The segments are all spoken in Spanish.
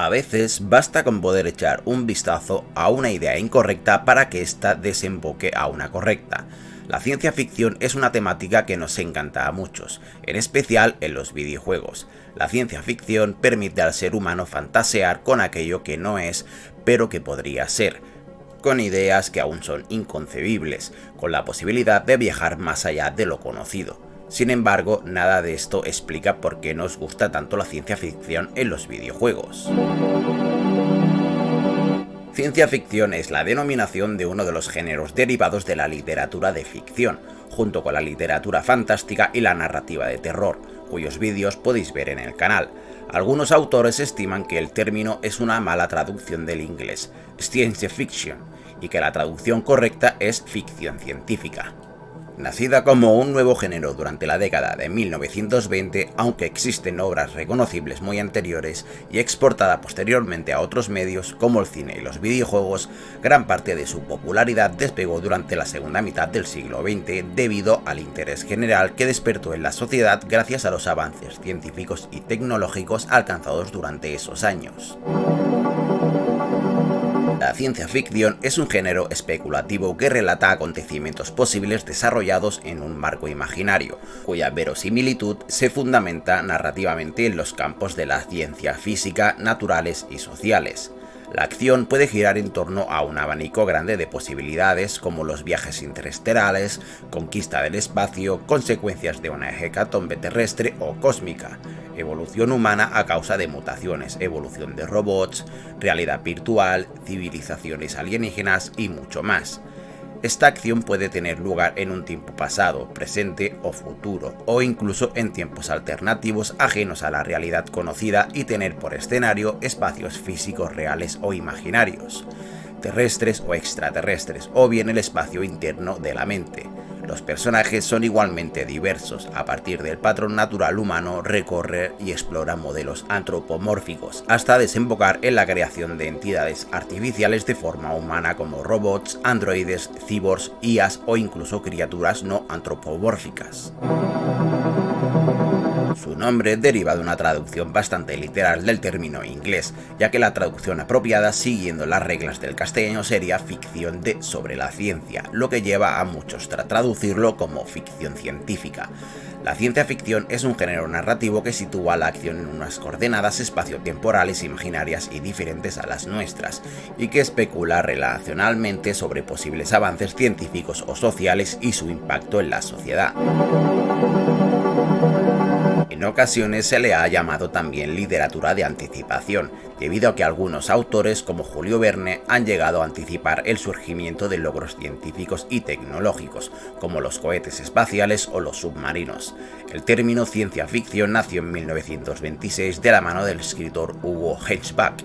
A veces basta con poder echar un vistazo a una idea incorrecta para que ésta desemboque a una correcta. La ciencia ficción es una temática que nos encanta a muchos, en especial en los videojuegos. La ciencia ficción permite al ser humano fantasear con aquello que no es, pero que podría ser, con ideas que aún son inconcebibles, con la posibilidad de viajar más allá de lo conocido. Sin embargo, nada de esto explica por qué nos gusta tanto la ciencia ficción en los videojuegos. Ciencia ficción es la denominación de uno de los géneros derivados de la literatura de ficción, junto con la literatura fantástica y la narrativa de terror, cuyos vídeos podéis ver en el canal. Algunos autores estiman que el término es una mala traducción del inglés, science fiction, y que la traducción correcta es ficción científica. Nacida como un nuevo género durante la década de 1920, aunque existen obras reconocibles muy anteriores, y exportada posteriormente a otros medios como el cine y los videojuegos, gran parte de su popularidad despegó durante la segunda mitad del siglo XX debido al interés general que despertó en la sociedad gracias a los avances científicos y tecnológicos alcanzados durante esos años. La ciencia ficción es un género especulativo que relata acontecimientos posibles desarrollados en un marco imaginario, cuya verosimilitud se fundamenta narrativamente en los campos de la ciencia física, naturales y sociales. La acción puede girar en torno a un abanico grande de posibilidades como los viajes interestelares, conquista del espacio, consecuencias de una hecatombe terrestre o cósmica, evolución humana a causa de mutaciones, evolución de robots, realidad virtual, civilizaciones alienígenas y mucho más. Esta acción puede tener lugar en un tiempo pasado, presente o futuro, o incluso en tiempos alternativos ajenos a la realidad conocida y tener por escenario espacios físicos reales o imaginarios, terrestres o extraterrestres, o bien el espacio interno de la mente. Los personajes son igualmente diversos, a partir del patrón natural humano recorre y explora modelos antropomórficos, hasta desembocar en la creación de entidades artificiales de forma humana como robots, androides, cyborgs, IAs o incluso criaturas no antropomórficas. Su nombre deriva de una traducción bastante literal del término inglés, ya que la traducción apropiada siguiendo las reglas del castellano sería ficción sobre la ciencia, lo que lleva a muchos a traducirlo como ficción científica. La ciencia ficción es un género narrativo que sitúa la acción en unas coordenadas espaciotemporales imaginarias y diferentes a las nuestras, y que especula relacionalmente sobre posibles avances científicos o sociales y su impacto en la sociedad. En ocasiones se le ha llamado también literatura de anticipación, debido a que algunos autores como Julio Verne han llegado a anticipar el surgimiento de logros científicos y tecnológicos, como los cohetes espaciales o los submarinos. El término ciencia ficción nació en 1926 de la mano del escritor Hugo Gernsback,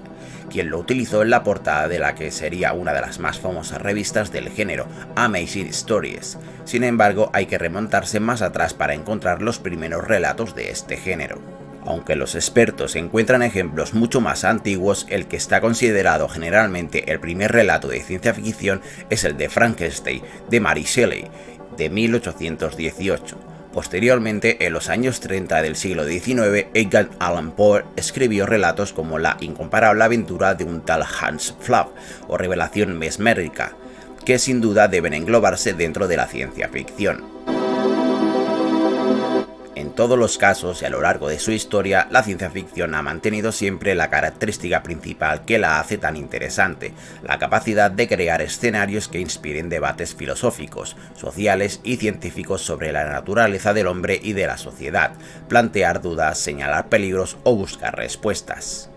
quien lo utilizó en la portada de la que sería una de las más famosas revistas del género, Amazing Stories. Sin embargo, hay que remontarse más atrás para encontrar los primeros relatos de este género. Aunque los expertos encuentran ejemplos mucho más antiguos, el que está considerado generalmente el primer relato de ciencia ficción es el de Frankenstein, de Mary Shelley, de 1818. Posteriormente, en los años 30 del siglo XIX, Edgar Allan Poe escribió relatos como La incomparable aventura de un tal Hans Pfaff o Revelación mesmérica, que sin duda deben englobarse dentro de la ciencia ficción. En todos los casos y a lo largo de su historia, la ciencia ficción ha mantenido siempre la característica principal que la hace tan interesante, la capacidad de crear escenarios que inspiren debates filosóficos, sociales y científicos sobre la naturaleza del hombre y de la sociedad, plantear dudas, señalar peligros o buscar respuestas.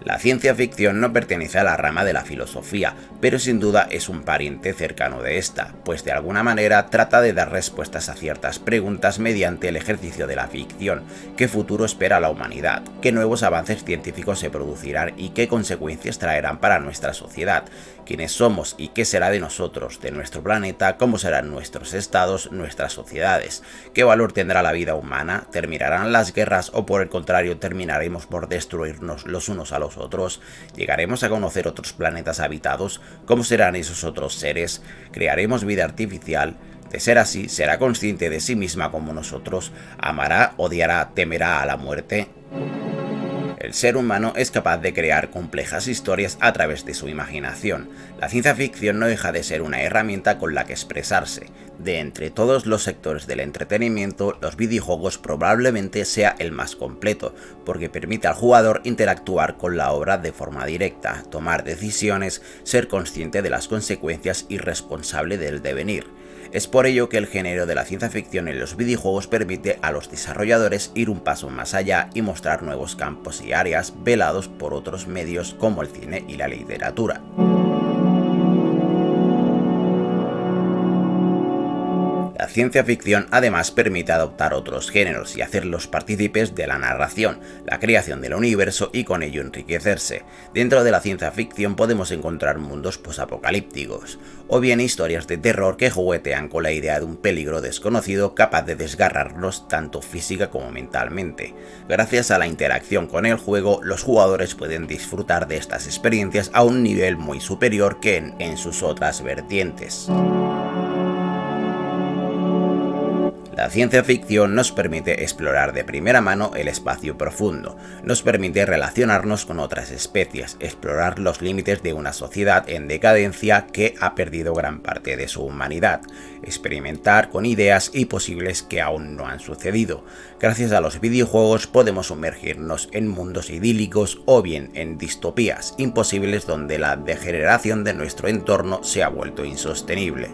La ciencia ficción no pertenece a la rama de la filosofía, pero sin duda es un pariente cercano de esta, pues de alguna manera trata de dar respuestas a ciertas preguntas mediante el ejercicio de la ficción. ¿Qué futuro espera la humanidad? ¿Qué nuevos avances científicos se producirán y qué consecuencias traerán para nuestra sociedad? ¿Quiénes somos y qué será de nosotros, de nuestro planeta? ¿Cómo serán nuestros estados, nuestras sociedades? ¿Qué valor tendrá la vida humana? ¿Terminarán las guerras o por el contrario terminaremos por destruirnos los unos a los otros? ¿Llegaremos a conocer otros planetas habitados? ¿Cómo serán esos otros seres? ¿Crearemos vida artificial? De ser así, ¿será consciente de sí misma como nosotros? ¿Amará, odiará, temerá a la muerte? El ser humano es capaz de crear complejas historias a través de su imaginación. La ciencia ficción no deja de ser una herramienta con la que expresarse. De entre todos los sectores del entretenimiento, los videojuegos probablemente sea el más completo, porque permite al jugador interactuar con la obra de forma directa, tomar decisiones, ser consciente de las consecuencias y responsable del devenir. Es por ello que el género de la ciencia ficción en los videojuegos permite a los desarrolladores ir un paso más allá y mostrar nuevos campos y áreas velados por otros medios como el cine y la literatura. La ciencia ficción además permite adoptar otros géneros y hacerlos partícipes de la narración, la creación del universo y con ello enriquecerse. Dentro de la ciencia ficción podemos encontrar mundos posapocalípticos, o bien historias de terror que juguetean con la idea de un peligro desconocido capaz de desgarrarnos tanto física como mentalmente. Gracias a la interacción con el juego, los jugadores pueden disfrutar de estas experiencias a un nivel muy superior que en sus otras vertientes. La ciencia ficción nos permite explorar de primera mano el espacio profundo, nos permite relacionarnos con otras especies, explorar los límites de una sociedad en decadencia que ha perdido gran parte de su humanidad, experimentar con ideas y posibles que aún no han sucedido. Gracias a los videojuegos podemos sumergirnos en mundos idílicos o bien en distopías imposibles donde la degeneración de nuestro entorno se ha vuelto insostenible.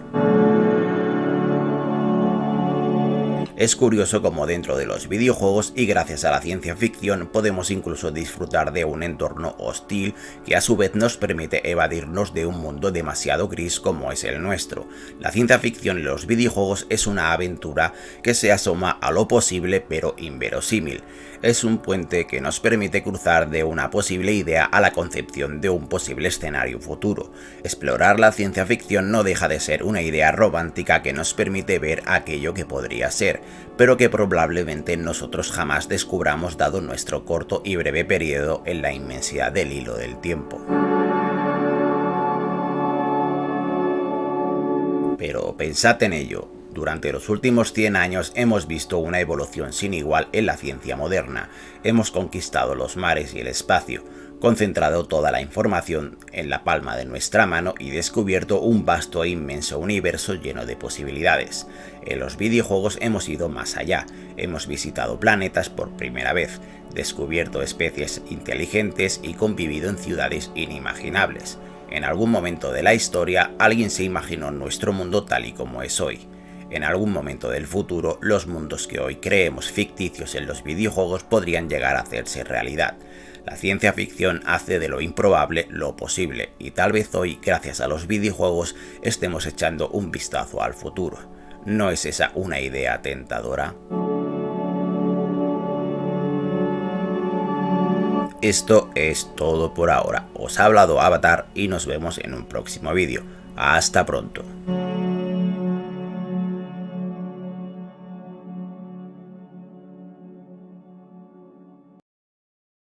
Es curioso cómo dentro de los videojuegos y gracias a la ciencia ficción podemos incluso disfrutar de un entorno hostil que a su vez nos permite evadirnos de un mundo demasiado gris como es el nuestro. La ciencia ficción en los videojuegos es una aventura que se asoma a lo posible pero inverosímil. Es un puente que nos permite cruzar de una posible idea a la concepción de un posible escenario futuro. Explorar la ciencia ficción no deja de ser una idea romántica que nos permite ver aquello que podría ser, pero que probablemente nosotros jamás descubramos dado nuestro corto y breve periodo en la inmensidad del hilo del tiempo. Pero pensad en ello. Durante los últimos 100 años hemos visto una evolución sin igual en la ciencia moderna. Hemos conquistado los mares y el espacio, concentrado toda la información en la palma de nuestra mano y descubierto un vasto e inmenso universo lleno de posibilidades. En los videojuegos hemos ido más allá, hemos visitado planetas por primera vez, descubierto especies inteligentes y convivido en ciudades inimaginables. En algún momento de la historia, alguien se imaginó nuestro mundo tal y como es hoy. En algún momento del futuro, los mundos que hoy creemos ficticios en los videojuegos podrían llegar a hacerse realidad. La ciencia ficción hace de lo improbable lo posible, y tal vez hoy, gracias a los videojuegos, estemos echando un vistazo al futuro. ¿No es esa una idea tentadora? Esto es todo por ahora. Os ha hablado Avatar y nos vemos en un próximo vídeo. Hasta pronto.